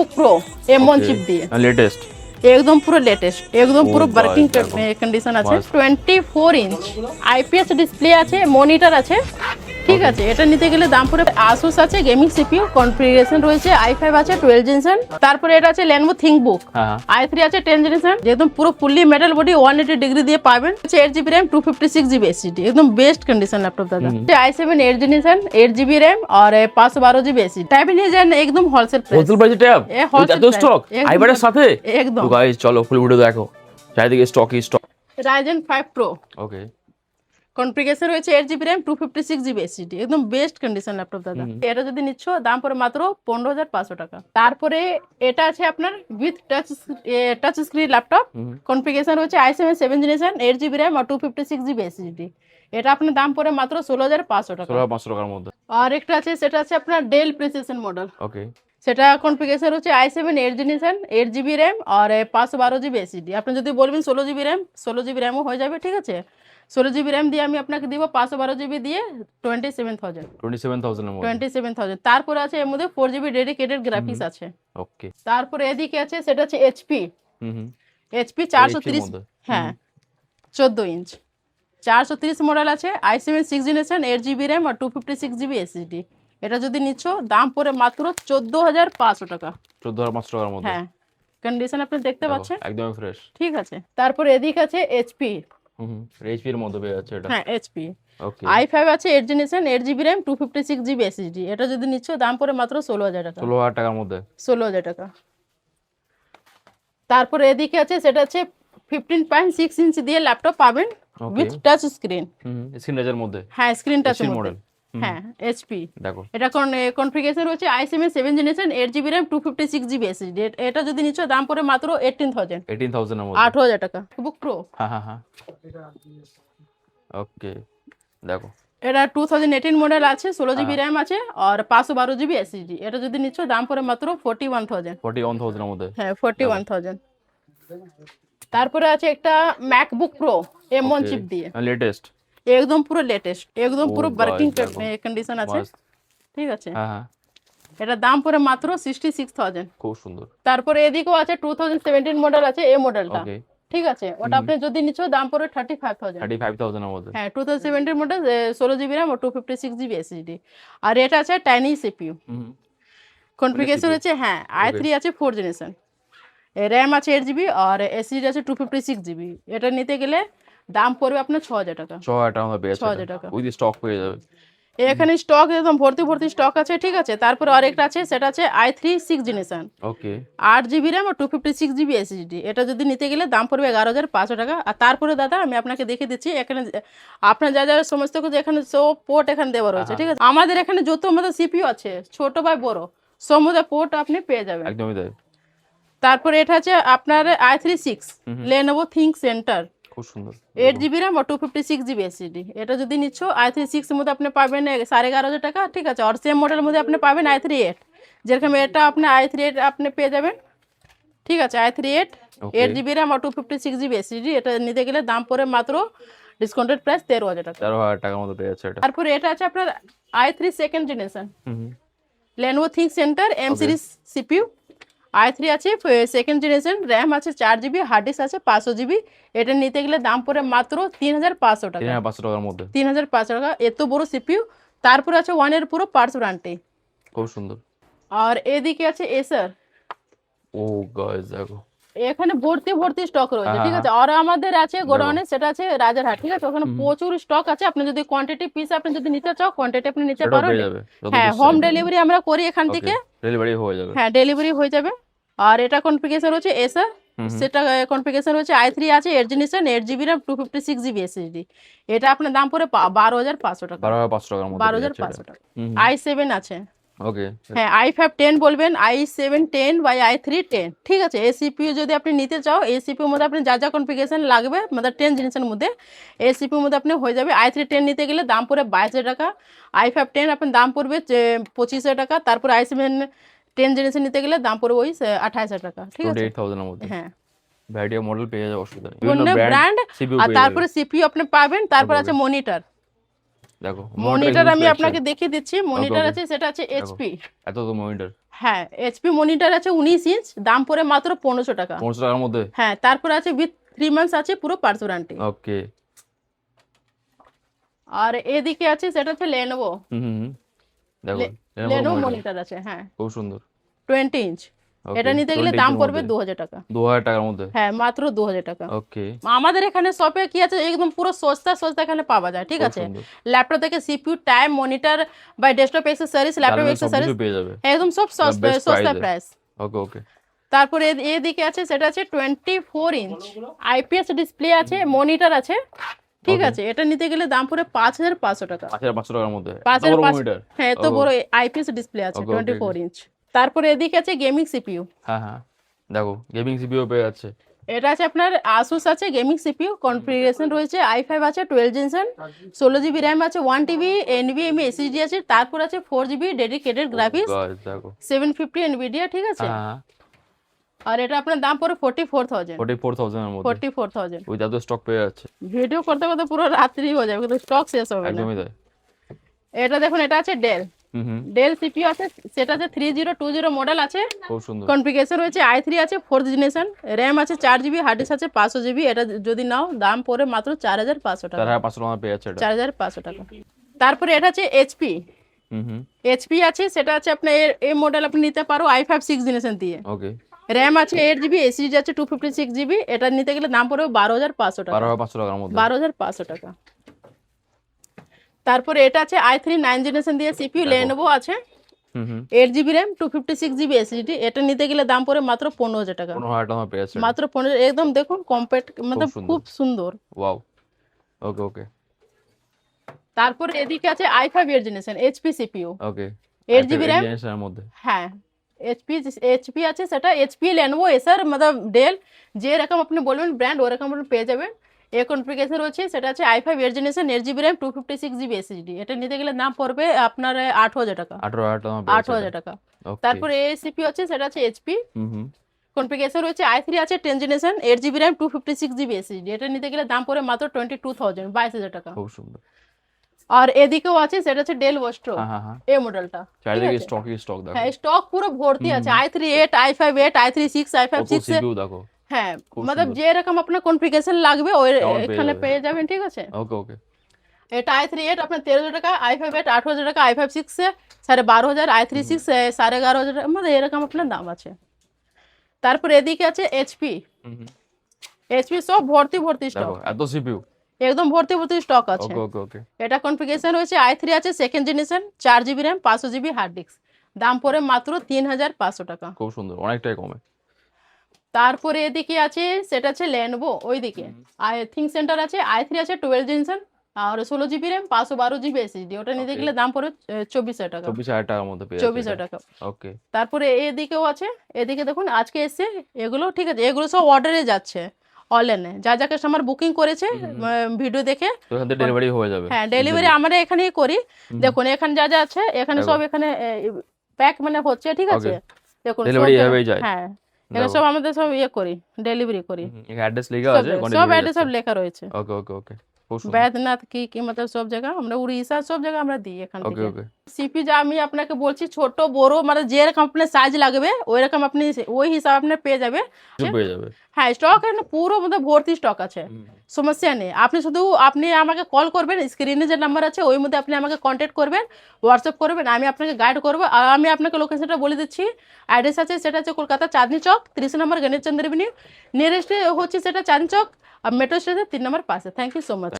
MacBook pro M1 chip দিয়ে latest একদম পুরো লেটেস্ট, একদম পুরো Oh ওয়ার্কিং God, দেখো। কন্ডিশন আছে। Must. 24 ইঞ্চ আইপিএস ডিসপ্লে আছে, মনিটর আছে, ঠিক আছে। এটা নিতে গেলে দাম পড়ে Asus আছে গেমিং সিপিইউ, কনফিগারেশন রয়েছে i5 আছে 12 জেনারেশন। তারপরে এটা আছে Lenovo ThinkBook হ্যাঁ i3 আছে 10 জেনারেশন, একদম পুরো ফুললি মেটাল বডি 180 ডিগ্রি দিয়ে পাবেন। 8GB RAM 256GB SSD, একদম বেস্ট কন্ডিশন ল্যাপটপ দাদা। i7 8 জেনারেশন 8GB RAM और 512GB SSD। টাইপ নিয়ে যান একদম হোলসেল প্রাইস। হোলসেল প্রাইসে ট্যাব এত স্টক আইবারের সাথে একদম। তো গাইস চলো ফুল ভিডিও দেখো, চারিদিকে স্টকই স্টক। Ryzen 5 Pro ওকে কনফিগারেশন রয়েছে 8GB RAM 256GB SSD, একদম বেস্ট কন্ডিশন ল্যাপটপ দাদা। এটা যদি নিচ্ছ দাম পড়ে মাত্র 15,500 টাকা। তারপরে এটা আছে আপনার with touch screen laptop, configuration রয়েছে i7 7 জেনারেশন 8GB RAM আর 256GB SSD। এটা আপনার দাম পড়ে মাত্র 16,500 টাকা। 16,500 টাকার মধ্যে। আর একটা আছে, সেটা আছে আপনার ডেল প্রিসিশন মডেল। ওকে সেটা কনফিগারেশন হচ্ছে i7 8 জেনারেশন 8GB RAM আর 512GB SSD। আপনি যদি বলবেন 16GB RAM, 16GB RAMও হয়ে যাবে, ঠিক আছে। 16GB RAM দিয়ে আমি আপনাকে দিব 512GB দিয়ে 27,000 27,000 এর মধ্যে। 27,000। তারপরে আছে এর মধ্যে 4GB ডেডিকেটেড গ্রাফিক্স আছে। ওকে তারপরে এদিকে আছে, সেটা আছে HP হুম HP 430, মধ্যে। হ্যাঁ 14 ইঞ্চ 430 মডেল আছে, i7 6 জেনারেশন 8GB RAM আর 256GB SSD। এটা যদি নিচ্ছ দাম পড়ে মাত্র 14,500 টাকা। 14,500 টাকার মধ্যে। হ্যাঁ কন্ডিশন আপনি দেখতে পাচ্ছেন, একদম ফ্রেশ। ঠিক আছে। তারপরে এদিকে আছে HP, এইচপি এর মধ্যে পেয়ে যাচ্ছে এটা। হ্যাঁ HP ওকে i5 আছে 8 generation 8GB RAM 256GB SSD। এটা যদি নিচ্ছ দাম পড়ে মাত্র 16,000 টাকা। 16,000 টাকার মধ্যে। 16,000 টাকা। তারপরে এদিকে আছে, সেটা আছে 15.6 ইঞ্চ দিয়ে ল্যাপটপ পাবেন উইথ টাচ স্ক্রিন। স্ক্রিন টাচের মধ্যে। হ্যাঁ স্ক্রিন টাচের HP মডেল, model। হ্যাঁ HP। দেখো এটা কনফিগারেশন রয়েছে i7 7 generation 8GB RAM 256GB SSD। এটা যদি নিচ্ছ দাম পড়ে মাত্র 18,000 18,000 এর মধ্যে। 18,000 টাকা। বুক প্রো হ্যাঁ ওকে দেখো এটা 2018 মডেল আছে, 16GB RAM আছে আর 512GB SSD। এটা যদি নিচ্ছ দাম পড়ে মাত্র 41,000 41,000 এর মধ্যে। হ্যাঁ 41,000। তারপরে আছে একটা ম্যাকবুক প্রো M1 চিপ দিয়ে লেটেস্ট একদম পুরো লেটেস্ট, একদম পুরো God, ওয়ার্কিং দেখো। কন্ডিশন আছে, Must. ঠিক আছে। হ্যাঁ এটা দাম পড়ে মাত্র 66,000। খুব সুন্দর। তারপরে এদিকেও আছে 2017 মডেল আছে, এই মডেলটা, ওকে ঠিক আছে। ওটা আপনি যদি নিচ্ছ দাম পড়ে 35,000। 35,000 এর মধ্যে। হ্যাঁ 2017 মডেল 16GB RAM আর 256GB SSD। আর এটা আছে টাইনি সিপিইউ, কনফিগারেশন হচ্ছে হ্যাঁ i3 আছে 4 জেনারেশন, RAM আছে 8GB আর SSD আছে 256GB। এটা নিতে গেলে দাম পড়বে আপনার 6,000 টাকা। 6,000 টাকা মধ্যে পেয়ে যাচ্ছে। 6,000 টাকা। উইথ স্টক পেয়ে যাবে। এখানে স্টক একদম ভর্তি ভর্তি স্টক আছে, ঠিক আছে। তারপরে আরেকটা আছে, সেটা আছে i3 6 জেনারেশন ওকে 8GB RAM আর 256GB SSD। এটা যদি নিতে গেলে দাম পড়বে 11,500 টাকা। আর তারপরে দাদা আমি আপনাকে দেখে দিচ্ছি এখানে আপনার যা যা সমস্ত কিছু এখানে সব পোর্ট এখানে দেওয়া রয়েছে, ঠিক আছে। আমাদের এখানে যত আমাদের সিপিইউ আছে ছোট বা বড় সমুদায় পোর্ট আপনি পেয়ে যাবেন। একদমই তাই। তারপরে এটা আছে আপনার i3 6 Lenovo ThinkCentre খুব সুন্দর। 8GB RAM আর 256GB SSD। এটা যদি নিচ্ছ i3 6 এর মধ্যে আপনি পাবেন 11,500 টাকা, ঠিক আছে। আর সেম মডেলের মধ্যে আপনি পাবেন i3 8, যেরকম এটা আপনি i3 8 আপনি পেয়ে যাবেন, ঠিক আছে। i3 8 8GB RAM আর 256GB SSD। এটা নিতে গেলে দাম পড়ে মাত্র ডিসকাউন্টেড প্রাইস 13,000 টাকা। 13,000 টাকার মধ্যে পেয়ে যাচ্ছে এটা। তারপরে এটা আছে আপনার i3 second generation Lenovo ThinkCentre M series CPU, i3 আছে সেকেন্ড জেনারেশন, RAM আছে 4GB, হার্ড ডিস্ক আছে 500GB। এটা নিতে গেলে দাম পড়ে মাত্র 3,500 টাকা। 3,500 টাকার মধ্যে। 3,500 টাকা, এত বড় সিপিইউ। তারপরে আছে ওয়ানের পুরো পার্টস ওয়ারেন্টি। খুব সুন্দর। আর এদিকে আছে এসার, ও গাইস দেখো এখানে ভর্তি ভর্তি স্টক রয়েছে, ঠিক আছে। আর আমাদের আছে গোডাউনে, সেটা আছে রাজারহাট, ঠিক আছে। ওখানে প্রচুর স্টক আছে। আপনি যদি কোয়ান্টিটি পিস আপনি যদি নিতে চাও কোয়ান্টিটি আপনি নিতে সেটাও পারেন। পেয়ে যাবে। হ্যাঁ হোম ডেলিভারি আমরা করি এখান থেকে, ডেলিভারি হয়ে যাবে। হ্যাঁ ডেলিভারি হয়ে যাবে। আর এটা কনফিগারেশন হচ্ছে এসার, সেটা কনফিগারেশন হচ্ছে i3 আছে 8 generation 8GB RAM 256GB SSD। এটা আপনার দাম পড়ে 12,500 টাকা। 12,500 টাকার মধ্যে। 12,500 টাকা। i7 আছে, ওকে হ্যাঁ i5 10 বলবেন, i7 10 বা i3 10, ঠিক আছে। এই সিপিইউ যদি আপনি নিতে চাও, এই সিপিইউ মধ্যে আপনি যা যা কনফিগারেশন লাগবে মানে 10 জিনিসের মধ্যে এই সিপিইউ মধ্যে আপনি হয়ে যাবে। i3 10 নিতে গেলে দাম পড়ে 22,000 টাকা, i5 10 আপনার দাম পড়বে 25,000 টাকা। তারপর i7 10 জেনারেশন নিতে গেলে দাম পড়বে ওই 28,000 টাকা, ঠিক আছে। 28,000 এর মধ্যে। হ্যাঁ ভ্যারাইটি অফ মডেল পেয়ে যাবে, অসুবিধা নেই। বিভিন্ন ব্র্যান্ড। আর তারপরে সিপিইউ আপনি পাবেন। তারপর আছে মনিটর, দেখো মনিটর আমি selection। আপনাকে দেখিয়ে দিচ্ছি, মনিটর okay. আছে সেটা আছে দেখো। এইচপি। এত তো মনিটর হ্যাঁ এইচপি মনিটর আছে 19 ইঞ্চ, দাম পড়ে মাত্র 1500 টাকা। 500 টাকার মধ্যে। হ্যাঁ তারপরে আছে উইথ 3 মান্থস আছে পুরো পার্টস ওয়ারেন্টি। ওকে। আর এদিকে আছে সেটা হচ্ছে লেনোভো, হুম হুম হুম। দেখো লেনোভো মনিটর আছে, হ্যাঁ খুব সুন্দর। 20 ইঞ্চ। Okay, এটা নিতে গেলে 20 দাম এর পড়বে মধ্যে। 2000 টাকা। 2000 টাকার মধ্যে। হ্যাঁ মাত্র 2000 টাকা। ওকে। আমাদের এখানে শপে কি আছে একদম পুরো সস্তা সস্তা এখানে পাওয়া যায়, ঠিক খুব আছে। সুন্দর। ল্যাপটপ থেকে সিপিইউ, টাইম, মনিটর বা ডেস্কটপ অ্যাক্সেসরিজ, ল্যাপটপ সব অ্যাক্সেসরিজ কিছু পেয়ে যাবে একদম সব সস্তা best সস্তা price এ। প্রাইস। ওকে ওকে। তারপরে এদিকে আছে সেটা আছে 24 ইঞ্চ আইপিএস ডিসপ্লে আছে, মনিটর আছে, ঠিক Okay. আছে। এটা নিতে গেলে দাম পড়ে 5500 টাকা। 5500 টাকার মধ্যে। এত 5000 বড় মনিটর। হ্যাঁ এত Okay, বড় আইপিএস ডিসপ্লে আছে Okay, okay, 24 ইঞ্চ। তারপরে এদিকে আছে গেমিং সিপিইউ, হ্যাঁ হ্যাঁ দেখো গেমিং সিপিইউ পেয়ে যাচ্ছে। এটা আছে আপনার আসুস আছে গেমিং সিপিইউ, কনফিগারেশন রয়েছে i5 আছে 12 জেনসন, 16GB র্যাম আছে, 1TB NVMe SSD আছে, তারপর আছে 4GB ডেডিকেটেড গ্রাফিক্স, গাইস দেখো 750 এনভিডিয়া, ঠিক আছে। হ্যাঁ হ্যাঁ আর এটা আপনার দাম পড়ে 44000। 44000 এর মধ্যে 44000। ওই এত স্টক পেয়ে যাচ্ছে। ভিডিও করতে করতে পুরো রাত্রি হয়ে যাবে কিন্তু স্টক শেষ হবে না। একদমই তাই। এটা দেখুন এটা আছে ডেল, হুম হুম ডেল সিপিইউ আছে, সেটা আছে 3020 মডেল আছে, খুব সুন্দর। কনফিগারেশন রয়েছে i3 আছে 4th জেনারেশন, র্যাম আছে 4GB, হার্ড ডিস্ক আছে 500GB। এটা যদি নাও দাম পড়ে মাত্র 4500 টাকা। 4500 টাকা পেয়ে যাচ্ছে এটা। 4500 টাকা। তারপরে এটা আছে এইচপি, হুম হুম এইচপি আছে সেটা আছে আপনার এই মডেল আপনি নিতে পারো i5 6 জেনারেশন দিয়ে, ওকে। র্যাম আছে 8GB, এসএসডি আছে 256GB। এটা নিতে গেলে দাম পড়বে 12500 টাকা। 12500 টাকার মধ্যে। 12500 টাকা। তারপরে এটা আছে i3 9 জেনারেশন দিয়ে সিপিইউ, দেখো। লেনোভো আছে, হুম হুম 8GB র্যাম, 256GB এসএসডি। এটা নিতে গেলে দাম পড়ে মাত্র 15000 টাকা। 15000 টাকা পেয়ে যাচ্ছে। মাত্র 15, একদম দেখুন কম্প্যাক্ট, মানে সুন্দর। খুব সুন্দর। ওয়াও। ওকে ওকে তারপরে এদিকে আছে i5 8 জেনারেশন এইচপি সিপিইউ, ওকে। 8GB র্যাম, এর মধ্যে। হ্যাঁ এইচপি আছে, সেটা এইচপি লেনোভো এসার मतलब ডেল, যে রকম আপনি বলবেন ব্র্যান্ড ওরকম আপনি পেয়ে যাবেন। এ কনফিগারেশন রয়েছে সেটা আছে i5 8 generation, 8GB RAM, 256GB SSD. এটা নিতে গেলে দাম পড়বে আপনার 8000 টাকা। 18000 টাকা পেয়ে যাচ্ছে। 8000 টাকা। ওকে। তারপরে এই সিপিইউ আছে সেটা আছে এইচপি, হুম হুম কনফিগারেশন রয়েছে i3 আছে 10 generation, 8GB RAM, 256GB SSD. এটা নিতে গেলে দাম পড়ে মাত্র 22000, 22000 টাকা। খুব সুন্দর। আর এদিকেও আছে সেটা আছে ডেল ওয়েস্ট্রো, হ্যাঁ হ্যাঁ হ্যাঁ এই মডেলটা, ঠিক চারিদিকে আছে? স্টকই স্টক দেখো। হ্যাঁ স্টক পুরো ভর্তি আছে, i3 8, i5 8, i3 6, i5 কত 6। সিপিইউ দেখো। হ্যাঁ খুব मतलब সুন্দর। যে রকম আপনার কনফিগারেশন লাগবে ওই তেমন পেয়ে এখানে যাবে। পেয়ে যাবেন, ঠিক আছে। ওকে ওকে এটা i3 8 আপনার 13000 টাকা, i5 8 8000 টাকা, i5 6 से 12500, i3 6 11500 টাকা, মানে এরকম আপনার দাম আছে। তারপর এদিকে আছে এইচপি, হুম হুম এইচপি সব ভর্তি ভর্তি দেখো স্টক, এত সিপিইউ। একদম ভর্তি ভর্তি স্টক আছে। ওকে ওকে ওকে এটা কনফিগারেশন রয়েছে i3 আছে 2nd generation, 4GB RAM, 500GB hard disk. দাম পড়ে মাত্র 3500 টাকা। খুব সুন্দর অনেকটাই কমে। তারপরে এদিকে আছে সেটা আছে লেনোভো, ওইদিকে থিঙ্ক সেন্টার আছে, i3 আছে 12 জেনারেশন, আর 16GB র্যাম, 512GB এসএসডি। ওটা নিতে Okay. গেলে দাম পড়ে 24000 টাকা। 24000 টাকার মধ্যে পেয়ে যাচ্ছে 24000 টাকা। ওকে তারপরে এদিকেও আছে, এদিকে দেখুন আজকে এসে এগুলো, ঠিক আছে, এগুলো সব অর্ডারে যাচ্ছে অনলাইনে, যা যা কাস্টমার বুকিং করেছে ভিডিও দেখে। তো এখান থেকে ডেলিভারি হয়ে যাবে। হ্যাঁ ডেলিভারি আমরা এখানেই করি। দেখুন এখানে যা যা আছে এখানে সব এখানে প্যাক মানে হচ্ছে, ঠিক আছে। দেখুন সব Delivery জায়গা- এভাবেই যায়। হ্যাঁ এখানে সব আমাদের সব ইয়ে করি, ডেলিভারি করি। এখানে অ্যাড্রেস লেখা আছে সব অ্যাড্রেস সব লেখা রয়েছে, ওকে ওকে ওকে খুব সুন্দর। बैद्यनाथ की मतलब সব জায়গা আমরা উড়িষ্যা সব জায়গা আমরা দিই এখান ওকে থেকে। ওকে সিপি যা আমি আপনাকে বলছি ছোট বড় মানে যে রকম আপনার সাইজ লাগবে ওই রকম আপনি ওই হিসাব আপনি পেয়ে যাবে। পেয়ে যাবে। হ্যাঁ স্টক এখানে পুরো मतलब ভর্তি স্টক আছে, সমস্যা নেই। আপনি শুধু আপনি আমাকে কল করবেন, স্ক্রিনে যে নাম্বার আছে ওই মধ্যে আপনি আমাকে কন্ট্যাক্ট করবেন, হোয়াটসঅ্যাপ করবেন, আমি আপনাকে গাইড করবো। আর আমি আপনাকে লোকেশনটা বলে দিচ্ছি, অ্যাড্রেস আছে সেটা হচ্ছে কলকাতা চাঁদনি চক 30 নম্বর গণেশ চন্দ্র এভিনিউ, নিয়ারেস্ট হচ্ছে সেটা চাঁদনি চক, আর মেট্রো স্টেশন 3 নম্বর পাশে। Thank you so much.